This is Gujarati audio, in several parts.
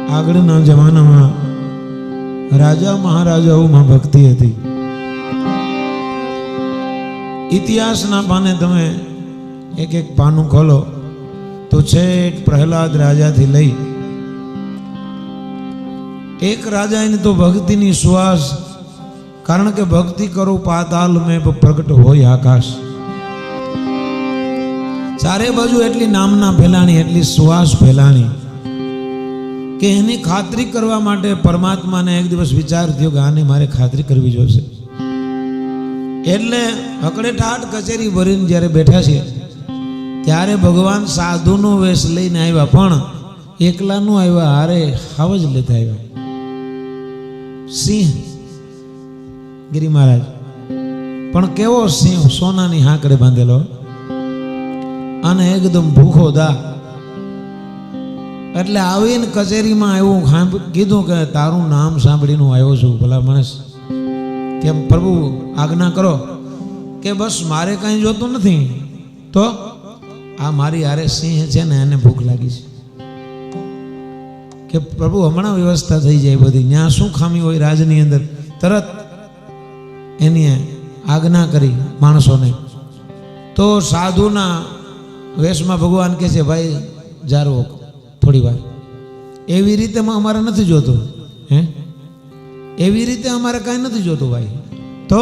આગળના જમાનામાં રાજા મહારાજાઓમાં ભક્તિ હતી. ઇતિહાસના પાને તમે એક એક પાનું ખોલો તો છેક પ્રહલાદ રાજાથી લઈ એક રાજાની તો ભક્તિની સુવાસ, કારણ કે ભક્તિ કરો પાતાલ મેં પ્રગટ હોય આકાશ. ચારે બાજુ એટલી નામના ફેલાણી, એટલી સુવાસ ફેલાણી કે એની ખાતરી કરવા માટે પરમાત્માને એક દિવસ વિચાર થયો કે આને મારે ખાતરી કરવી જોશે. એટલે હકડે ઠાઠ કચેરી ભરીને જ્યારે બેઠા છે ત્યારે ભગવાન સાધુનો વેશ લઈને આવ્યા, પણ એકલાનું આવ્યા, હારે હાવ જ લેતા આવ્યા. સિંહ ગિરી મહારાજ, પણ કેવો સિંહ, સોનાની હાંકડે બાંધેલો અને એકદમ ભૂખો દા. એટલે આવીને કચેરીમાં એવું કીધું કે તારું નામ સાંભળીને હું આવ્યો છું. ભલા માણસ, કેમ પ્રભુ આજ્ઞા કરો. કે બસ મારે કાંઈ જોતું નથી, તો આ મારી હારે સિંહ છે ને એને ભૂખ લાગી છે. કે પ્રભુ હમણાં વ્યવસ્થા થઈ જાય બધી, ત્યાં શું ખામી હોય રાજની અંદર, તરત એની આજ્ઞા કરી માણસોને. તો સાધુના વેશમાં ભગવાન કહે છે ભાઈ જારો થોડી વાર. એવી રીતે અમારે નથી જોતું, હે એવી રીતે અમારે કાંઈ નથી જોતું ભાઈ. તો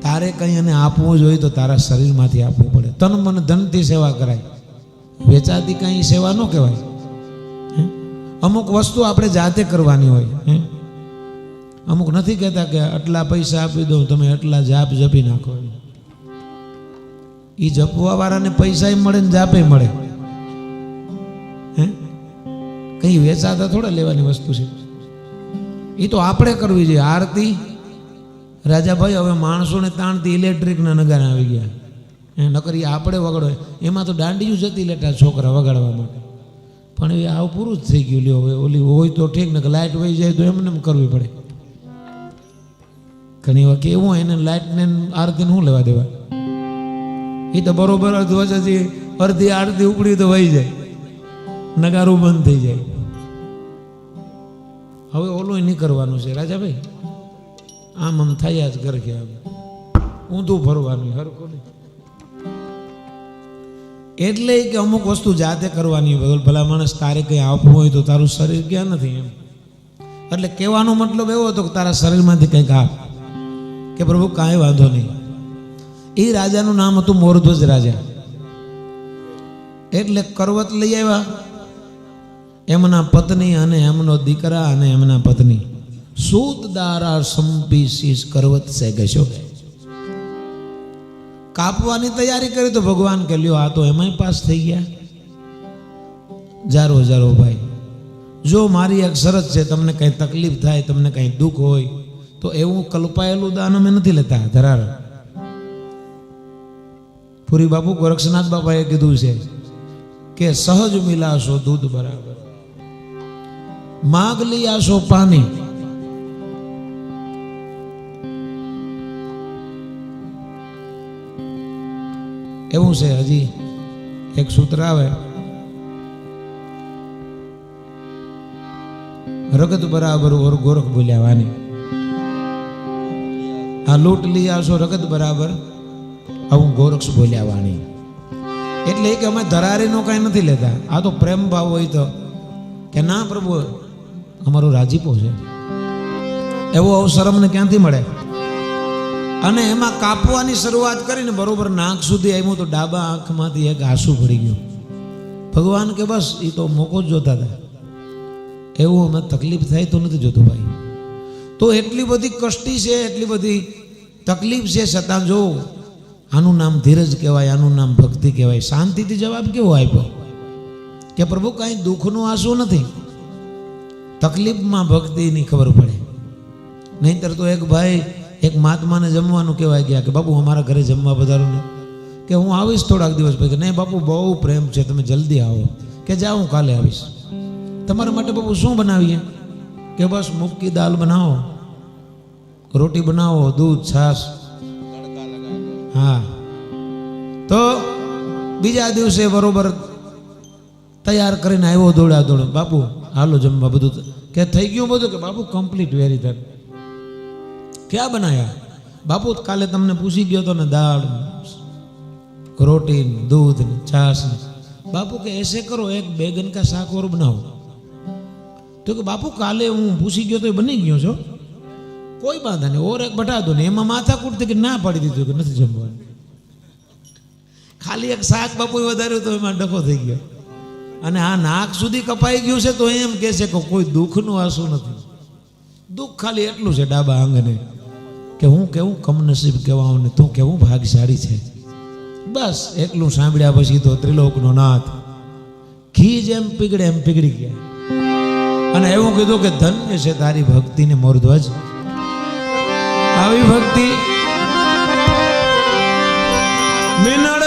તારે કંઈ એને આપવું જોઈએ તો તારા શરીરમાંથી આપવું પડે. તન મન ધનથી સેવા કરાય, વેચાતી કાંઈ સેવા ન કહેવાય. અમુક વસ્તુ આપણે જાતે કરવાની હોય. અમુક નથી કહેતા કે આટલા પૈસા આપી દઉં તમે એટલા જાપ જપી નાખો. એ જપવા વાળાને પૈસા મળે ને જાપે મળે. કઈ વેચાતા થોડા લેવાની વસ્તુ છે. એ તો આપણે કરવી જોઈએ. આરતી રાજાભાઈ, હવે માણસોને તાણથી ઇલેક્ટ્રિકના નગારા આવી ગયા. નકર એ આપણે વગાડો, એમાં તો દાંડિયું જતી લેતા છોકરા વગાડવા માટે. પણ એ આવું પૂરું જ થઈ ગયું. લ્યો હવે ઓલી હોય તો ઠીક, ને લાઇટ વહી જાય તો એમને કરવી પડે. ઘણી વાર કેવું એને લાઇટને આરતીને શું લેવા દેવા. એ તો બરોબર અડધી આરતી ઉપડી તો વહી જાય, નગારું બંધ થઈ જાય. હવે ઓલું નહીં કરવાનું છે રાજાભાઈ, આમ થયા જ ઘર કે ઊંધું ફરવાનું હરખું નહીં. એટલે કે અમુક વસ્તુ જાતે કરવાની. ભલા માણસ, તારે કંઈ આપવું હોય તો તારું શરીર ક્યાં નથી એમ. એટલે કહેવાનો મતલબ એવો હતો કે તારા શરીરમાંથી કંઈક આપ. કે પ્રભુ કાંઈ વાંધો નહીં. એ રાજાનું નામ હતું મોરધ્વજ રાજા. એટલે કરવત લઈ આવ્યા. એમના પત્ની અને એમનો દીકરા અને એમના પત્ની સૂત દારા સંપી શીશ કરવત સે ગશો. કાપવાની તૈયારી કરી તો ભગવાન કે લ્યો આ તો એમાંય પાસ થઈ ગયા. જારો જારો ભાઈ, જો મારી એક શરત છે, તમને કંઈ તકલીફ થાય, તમને કંઈ દુઃખ હોય તો એવું કલ્પાયેલું દાન અમે નથી લેતા. ધરાર પુરી બાપુ ગોરક્ષનાથ બાપાએ કીધું છે કે સહજ મિલાશો દૂધ બરાબર, માગ લીયાશો પાણી. એવું છે. હજી એક સૂત્ર આવે, રગત બરાબર ઓર ગોરખ બોલ્યા વાની. આ લૂંટ લીયાશો રગત બરાબર, આવું ગોરક્ષ બોલ્યા વાણી. એટલે કે અમે ધરારીનો કાંઈ નથી લેતા. આ તો પ્રેમ ભાવ હોય તો કે ના પ્રભુ અમારો રાજીપો છે, એવો અવસર અમને ક્યાંથી મળે. અને એમાં કાપવાની શરૂઆત કરીને બરોબર નાક સુધી આવ્યું તો ડાબા આંખમાંથી એક આંસુ પડી ગયું. ભગવાન કે બસ એ તો મોકો જ જોતા હતા, એવું અમે તકલીફ થાય તો નથી જોતું ભાઈ. તો એટલી બધી કષ્ટી છે, એટલી બધી તકલીફ છે, છતાં જો આનું નામ ધીરજ કહેવાય, આનું નામ ભક્તિ કહેવાય. શાંતિથી જવાબ કેવો આપ્યો કે પ્રભુ કાંઈ દુઃખનું આંસુ નથી, તકલીફમાં ભક્તિની ખબર પડે. નહીંતર તો એક ભાઈ એક મહાત્માને જમવાનું કહેવાય ગયા કે બાપુ અમારા ઘરે જમવા પધારો ને. કે હું આવીશ થોડાક દિવસ પછી. નહીં બાપુ બહુ પ્રેમ છે, તમે જલ્દી આવો. કે જા હું કાલે આવીશ. તમારા માટે બાપુ શું બનાવીએ? કે બસ મૂકી દાલ બનાવો, રોટી બનાવો, દૂધ છાશ. હા, તો બીજા દિવસે બરોબર તૈયાર કરીને આવ્યો દોડા દોડ. બાપુ હાલો જમવા બધું કે થઈ ગયું બધું કે બાપુ કમ્પ્લીટ વેરી ધર ક્યાં બનાયા બાપુ કાલે તમને પૂછી ગયો તો ને દાળ रोटी दूध छाछ बापू के ऐसे करो एक बैगन का शाक और बनाओ तो कि बापू काले हूँ पूछी गयो तो बनी गयो छो कोई बात नहीं और एक बटा दो ने एम माथा कूटते कि ना पाड़ी दीधું કે નથી જમવાનું ખાલી એક શાક બાપુએ વધાર્યું તો એમાં ડખો થઈ ગયો અને આ નાક સુધી કપાઈ ગયું છે તો એમ કહે છે કે કોઈ દુઃખનું આંસુ નથી દુઃખ ખાલી એટલું છે ડાબા આંગણે કે હું કેવું કમનસીબ કહેવાઉં ને તું કેવું ભાગ્યશાળી છે બસ એટલું સાંભળ્યા પછી તો ત્રિલોકનો નાથ ઘી જેમ પીગળી ગયા અને એવું કીધું કે ધન્ય છે તારી ભક્તિને મોરધ્વજ આવી ભક્તિ મિનળ